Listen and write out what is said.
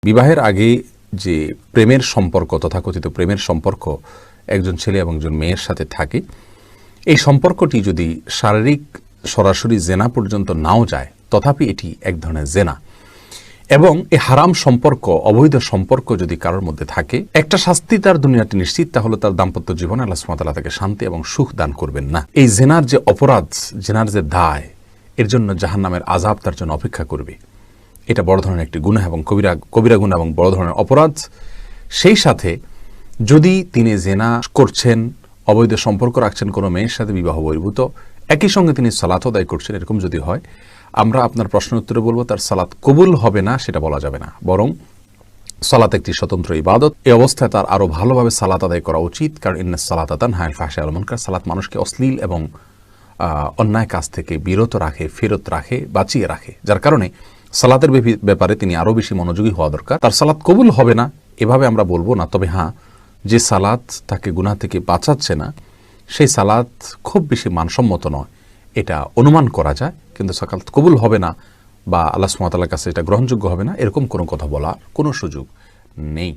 বিবাহের আগে যে প্রেমের সম্পর্ক, তথাকথিত প্রেমের সম্পর্ক একজন ছেলে এবং একজন মেয়ের সাথে থাকে, এই সম্পর্কটি যদি শারীরিক সরাসরি জেনা পর্যন্ত নাও যায়, তথাপি এটি এক ধরনের জেনা। এবং এই হারাম সম্পর্ক, অবৈধ সম্পর্ক যদি কারোর মধ্যে থাকে, একটা শাস্তি তার দুনিয়াটি নিশ্চিত, তাহলে তার দাম্পত্য জীবনে আল্লাহ সুবহানাহু ওয়া তাআলা তাকে শান্তি এবং সুখ দান করবেন না। এই জেনার যে অপরাধ, জেনার যে দায়, এর জন্য জাহান্নামের আযাব তার জন্য অপেক্ষা করবে। এটা বড় ধরনের একটি গুনাহ এবং কবিরা গুনাহ এবং বড় ধরনের অপরাধ। সেই সাথে যদি তিনি জেনা করছেন, অবৈধ সম্পর্ক রাখছেন কোনো মেয়ের সাথে বিবাহ বহির্ভূত, একই সঙ্গে তিনি সালাত আদায় করছেন, এরকম যদি হয়, আমরা আপনার প্রশ্নের উত্তরে বলবো তার সালাত কবুল হবে না, সেটা বলা যাবে না, বরং সালাত একটি স্বতন্ত্র ইবাদত। এই অবস্থায় তার আরও ভালোভাবে সালাত আদায় করা উচিত, কারণ ইন্নাস সালাতা তানহা আনিল ফাহশাই ওয়াল মুনকার। সালাত মানুষকে অশ্লীল এবং অন্যায় কাজ থেকে বিরত রাখে, ফেরত রাখে, বাঁচিয়ে রাখে, যার কারণে সালাতের ব্যাপারে তিনি আরও বেশি মনোযোগী হওয়া দরকার। তার সালাত কবুল হবে না এভাবে আমরা বলবো না, তবে হ্যাঁ, যে সালাত তাকে গুনাহ থেকে বাঁচাচ্ছে না, সেই সালাত খুব বেশি মানসম্মত নয়, এটা অনুমান করা যায়। কিন্তু সালাত কবুল হবে না বা আল্লাহ সুবহানাহু ওয়া তাআলার কাছে এটা গ্রহণযোগ্য হবে না, এরকম কোনো কথা বলার কোনো সুযোগ নেই।